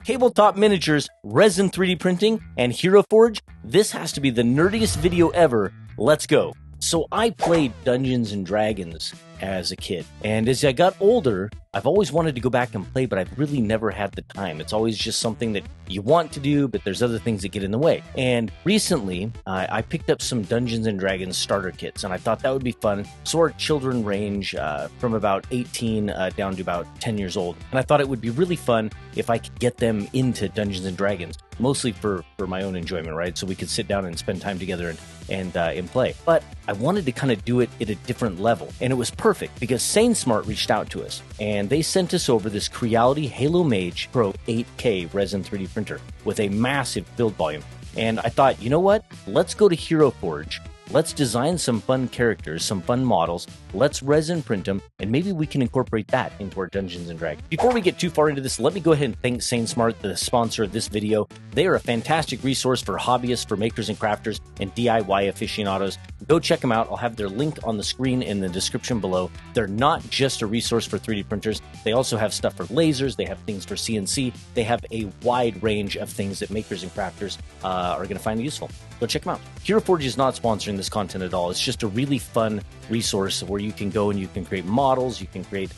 tabletop miniatures, resin 3D printing, and HeroForge, this has to be the nerdiest video ever. Let's go. So I played Dungeons and Dragons as a kid, and as I got older, I've always wanted to go back and play, but I've really never had the time. It's always just something that you want to do, but there's other things that get in the way. And recently, I picked up some Dungeons and Dragons starter kits, and I thought that would be fun. So our children range from about 18 down to about 10 years old, and I thought it would be really fun if I could get them into Dungeons and Dragons, mostly for my own enjoyment, right? So we could sit down and spend time together and play. But I wanted to kind of do it at a different level, and it was perfect because SainSmart reached out to us, and they sent us over this creality HALOT-MAGE Pro 8K resin 3D printer with a massive build volume. And I thought, you know what? Let's go to HeroForge. Let's design some fun characters, some fun models. Let's resin print them, and maybe we can incorporate that into our Dungeons & Dragons. Before we get too far into this, let me go ahead and thank SainSmart, the sponsor of this video. They are a fantastic resource for hobbyists, for makers and crafters, and DIY aficionados. Go check them out. I'll have their link on the screen in the description below. They're not just a resource for 3D printers. They also have stuff for lasers. They have things for CNC. They have a wide range of things that makers and crafters are going to find useful. Go check them out. HeroForge is not sponsoring this content at all. It's just a really fun resource where you can go and you can create models, you can create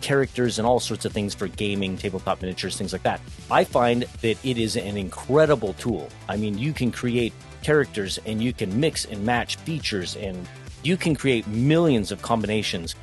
characters and all sorts of things for gaming, tabletop miniatures, things like that. I find that it is an incredible tool. I mean, you can create characters and you can mix and match features, and you can create millions of combinations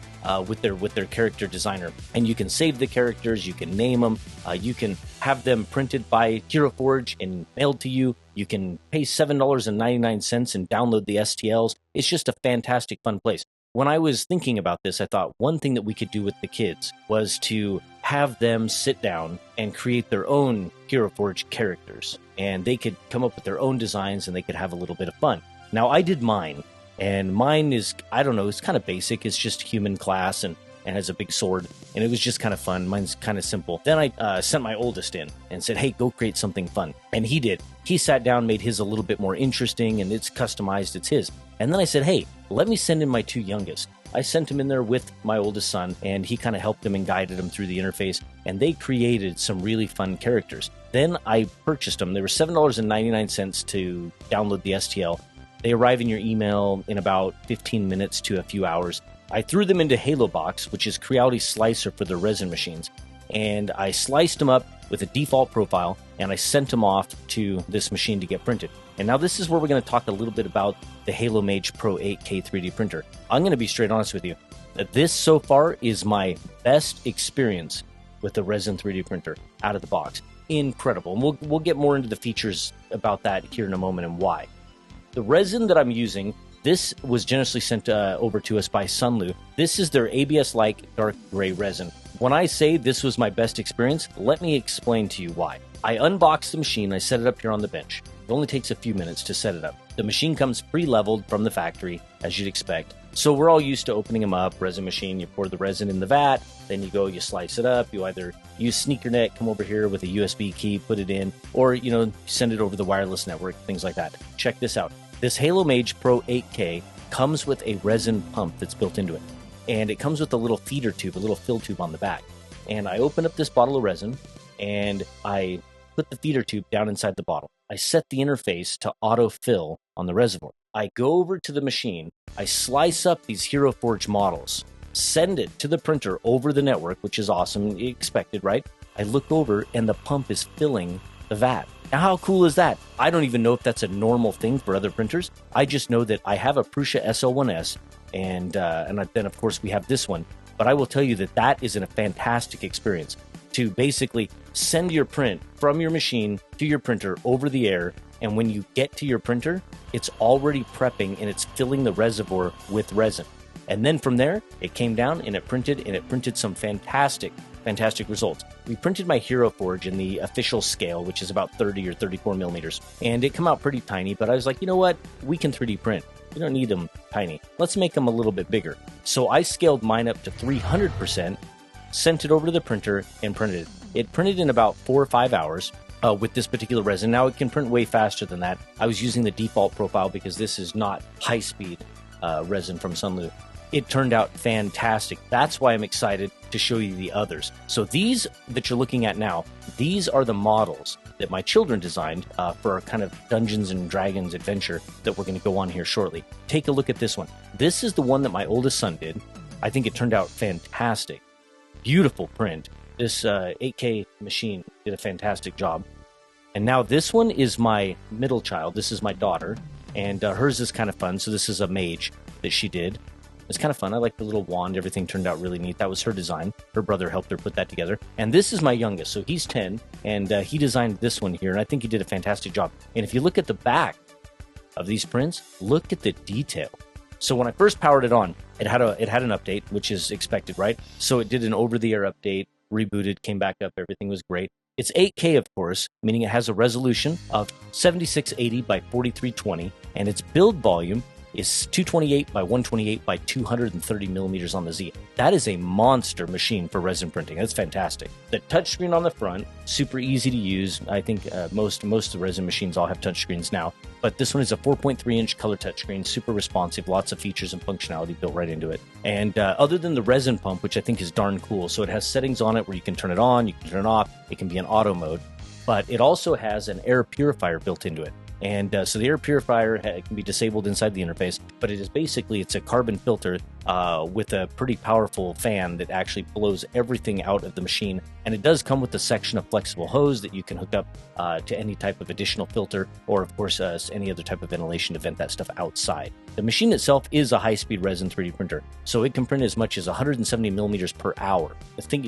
with their character designer, and you can save the characters, you can name them, you can have them printed by HeroForge and mailed to you. You can pay $7.99 and download the STLs. It's just a fantastic, fun place. When I was thinking about this, I thought one thing that we could do with the kids was to have them sit down and create their own HeroForge characters, and they could come up with their own designs and they could have a little bit of fun. Now, I did mine. And mine is, I don't know, it's kind of basic. It's just human class and has a big sword. And it was just kind of fun. Mine's kind of simple. Then I sent my oldest in and said, hey, go create something fun. And he did. He sat down, made his a little bit more interesting, and it's customized. It's his. And then I said, hey, let me send in my two youngest. I sent him in there with my oldest son, and he kind of helped them and guided them through the interface. And they created some really fun characters. Then I purchased them. They were $7.99 to download the STL. They arrive in your email in about 15 minutes to a few hours. I threw them into HALOT Box, which is creality slicer for the resin machines, and I sliced them up with a default profile, and I sent them off to this machine to get printed. And now this is where we're going to talk a little bit about the HALOT-MAGE Pro 8K 3D printer. I'm going to be straight honest with you. This so far is my best experience with the resin 3D printer out of the box. Incredible. And we'll get more into the features about that here in a moment and why. The resin that I'm using, this was generously sent over to us by SUNLU. This is their ABS-like dark gray resin. When I say this was my best experience, let me explain to you why. I unboxed the machine, I set it up here on the bench. It only takes a few minutes to set it up. The machine comes pre-leveled from the factory, as you'd expect. So we're all used to opening them up, resin machine, you pour the resin in the vat, then you go, you slice it up, you either use SneakerNet, come over here with a USB key, put it in, or, send it over the wireless network, things like that. Check this out. This HALOT-MAGE Pro 8K comes with a resin pump that's built into it. And it comes with a little feeder tube, a little fill tube on the back. And I open up this bottle of resin, and I put the feeder tube down inside the bottle. I set the interface to autofill on the reservoir. I go over to the machine, I slice up these HeroForge models, send it to the printer over the network, which is awesome, expected, right? I look over, and the pump is filling the vat. Now, how cool is that? I don't even know if that's a normal thing for other printers. I just know that I have a Prusa SL1S, and then, of course, we have this one. But I will tell you that that is a fantastic experience to basically send your print from your machine to your printer over the air, and when you get to your printer, it's already prepping, and it's filling the reservoir with resin. And then from there, it came down, and it printed some fantastic results. We printed my HeroForge in the official scale, which is about 30 or 34 millimeters, and it came out pretty tiny, but I was like, you know what? We can 3D print. We don't need them tiny. Let's make them a little bit bigger. So I scaled mine up to 300%, sent it over to the printer, and printed it. It printed in about 4 or 5 hours with this particular resin. Now it can print way faster than that. I was using the default profile because this is not high-speed resin from SUNLU. it turned out fantastic. That's why I'm excited to show you the others. So these that you're looking at now, these are the models that my children designed for our kind of Dungeons and Dragons adventure that we're going to go on here shortly. Take a look at this one. This is the one that my oldest son did. I think it turned out fantastic. Beautiful print. This 8K machine did a fantastic job. And now this one is my middle child. This is my daughter, and hers is kind of fun. So this is a mage that she did. It's kind of fun. I like the little wand. Everything turned out really neat. That was her design. Her brother helped her put that together. And this is my youngest. So he's 10, and he designed this one here, and I think he did a fantastic job. And if you look at the back of these prints, look at the detail. So when I first powered it on, it had an update, which is expected, right? So it did an over-the-air update, rebooted, came back up. Everything was great. It's 8K, of course, meaning it has a resolution of 7680 by 4320, and its build volume is 228 by 128 by 230 millimeters on the Z. That is a monster machine for resin printing. That's fantastic. The touchscreen on the front, super easy to use. I think most of the resin machines all have touchscreens now, but this one is a 4.3-inch color touchscreen, super responsive, lots of features and functionality built right into it. And other than the resin pump, which I think is darn cool, so it has settings on it where you can turn it on, you can turn it off, it can be in auto mode, but it also has an air purifier built into it. And so the air purifier can be disabled inside the interface, but it's a carbon filter with a pretty powerful fan that actually blows everything out of the machine. And it does come with a section of flexible hose that you can hook up to any type of additional filter, or of course any other type of ventilation to vent that stuff outside. The machine itself is a high-speed resin 3D printer, so it can print as much as 170 millimeters per hour.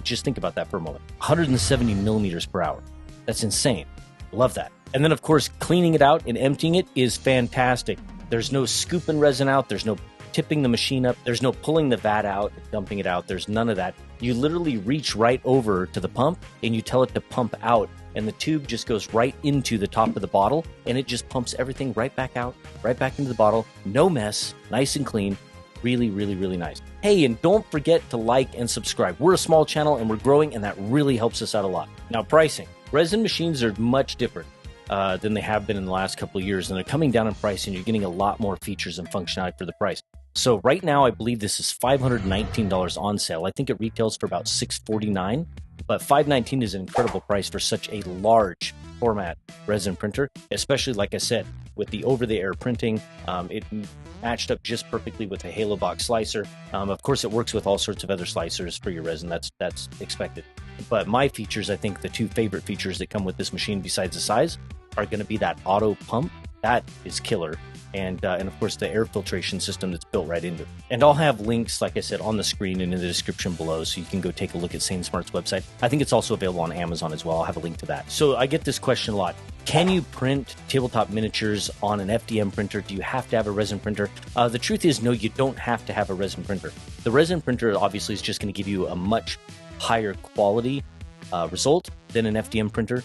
Just think about that for a moment. 170 millimeters per hour. That's insane. Love that. And then, of course, cleaning it out and emptying it is fantastic. There's no scooping resin out. There's no tipping the machine up. There's no pulling the vat out and dumping it out. There's none of that. You literally reach right over to the pump and you tell it to pump out, and the tube just goes right into the top of the bottle, and it just pumps everything right back out, right back into the bottle. No mess, nice and clean. Really, really, really nice. Hey, and don't forget to like and subscribe. We're a small channel and we're growing, and that really helps us out a lot. Now, pricing. Resin machines are much different than they have been in the last couple of years, and they're coming down in price, and you're getting a lot more features and functionality for the price. So right now, I believe this is $519 on sale. I think it retails for about $649, but $519 is an incredible price for such a large format resin printer, especially, like I said, with the over-the-air printing. It matched up just perfectly with a HALOT Box Slicer. Of course, it works with all sorts of other slicers for your resin. That's expected. But my features, I think the two favorite features that come with this machine besides the size are going to be that auto pump. That is killer. And of course, the air filtration system that's built right into it. And I'll have links, like I said, on the screen and in the description below, so you can go take a look at SainSmart's website. I think it's also available on Amazon as well. I'll have a link to that. So I get this question a lot. Can you print tabletop miniatures on an FDM printer? Do you have to have a resin printer? The truth is, no, you don't have to have a resin printer. The resin printer obviously is just going to give you a much higher quality result than an FDM printer.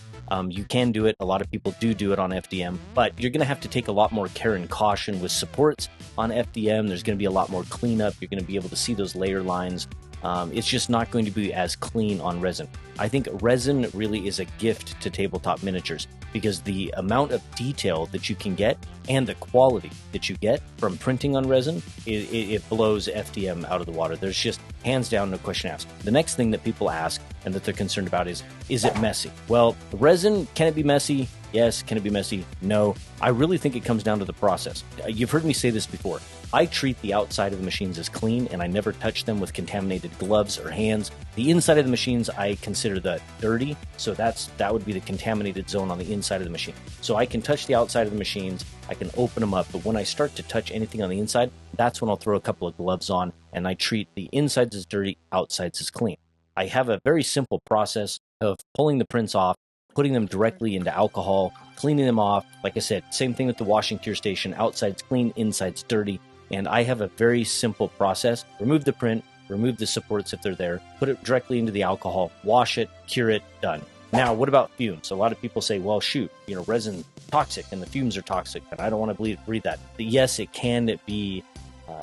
You can do it. A lot of people do it on FDM, but you're going to have to take a lot more care and caution with supports on FDM. There's going to be a lot more cleanup. You're going to be able to see those layer lines. It's just not going to be as clean on resin. I think resin really is a gift to tabletop miniatures because the amount of detail that you can get and the quality that you get from printing on resin, it blows FDM out of the water. There's just hands down, no question asked. The next thing that people ask and that they're concerned about is it messy? Well, resin, can it be messy? Yes. Can it be messy? No. I really think it comes down to the process. You've heard me say this before. I treat the outside of the machines as clean, and I never touch them with contaminated gloves or hands. The inside of the machines, I consider that dirty, so that would be the contaminated zone on the inside of the machine. So I can touch the outside of the machines, I can open them up, but when I start to touch anything on the inside, that's when I'll throw a couple of gloves on, and I treat the insides as dirty, outsides as clean. I have a very simple process of pulling the prints off, putting them directly into alcohol, cleaning them off. Like I said, same thing with the washing cure station, outside's clean, inside's dirty. And I have a very simple process. Remove the print, remove the supports if they're there, put it directly into the alcohol, wash it, cure it, done. Now, what about fumes? A lot of people say, well, shoot, resin's toxic and the fumes are toxic, and I don't want to breathe that. Yes, it can be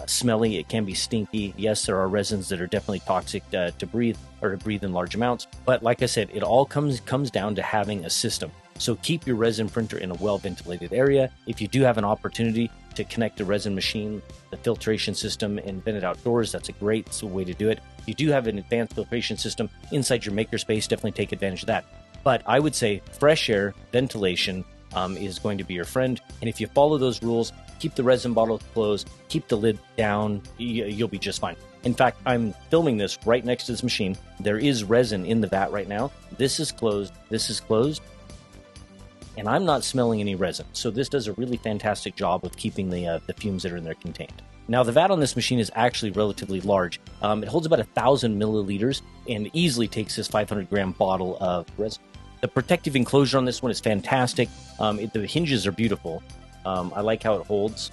smelly, it can be stinky. Yes, there are resins that are definitely toxic to breathe or to breathe in large amounts. But like I said, it all comes down to having a system. So keep your resin printer in a well-ventilated area. If you do have an opportunity to connect the resin machine, the filtration system, and vent it outdoors, that's a great way to do it. If you do have an advanced filtration system inside your makerspace, definitely take advantage of that. But I would say fresh air, ventilation is going to be your friend. And if you follow those rules, keep the resin bottle closed, keep the lid down, you'll be just fine. In fact, I'm filming this right next to this machine. There is resin in the vat right now. This is closed, and I'm not smelling any resin. So this does a really fantastic job with keeping the fumes that are in there contained. Now, the vat on this machine is actually relatively large. It holds about 1,000 milliliters and easily takes this 500-gram bottle of resin. The protective enclosure on this one is fantastic. The hinges are beautiful. I like how it holds,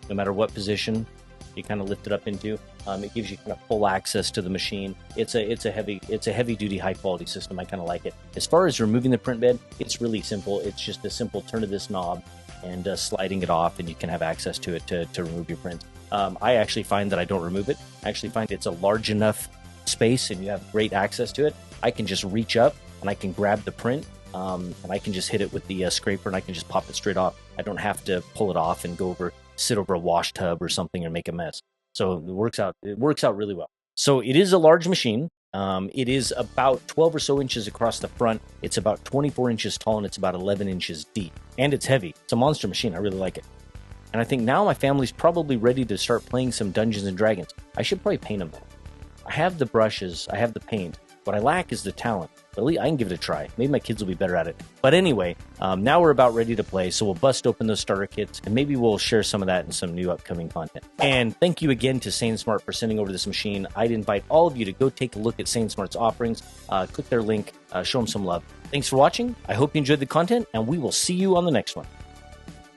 no matter what position you kind of lift it up into. It gives you kind of full access to the machine. It's a heavy duty, high quality system. I kind of like it. As far as removing the print bed, it's really simple. It's just a simple turn of this knob and sliding it off, and you can have access to it to remove your prints. I actually find that I don't remove it. I actually find it's a large enough space and you have great access to it. I can just reach up and I can grab the print and I can just hit it with the scraper and I can just pop it straight off. I don't have to pull it off and sit over a wash tub or something and make a mess. So it works out really well. So it is a large machine. It is about 12 or so inches across the front. It's about 24 inches tall and it's about 11 inches deep. And it's heavy. It's a monster machine. I really like it. And I think now my family's probably ready to start playing some Dungeons and Dragons. I should probably paint them though. I have the brushes, I have the paint. What I lack is the talent. But at least I can give it a try. Maybe my kids will be better at it. But anyway, now we're about ready to play, so we'll bust open those starter kits, and maybe we'll share some of that in some new upcoming content. And thank you again to SainSmart for sending over this machine. I'd invite all of you to go take a look at SainSmart's offerings. Click their link, show them some love. Thanks for watching. I hope you enjoyed the content, and we will see you on the next one.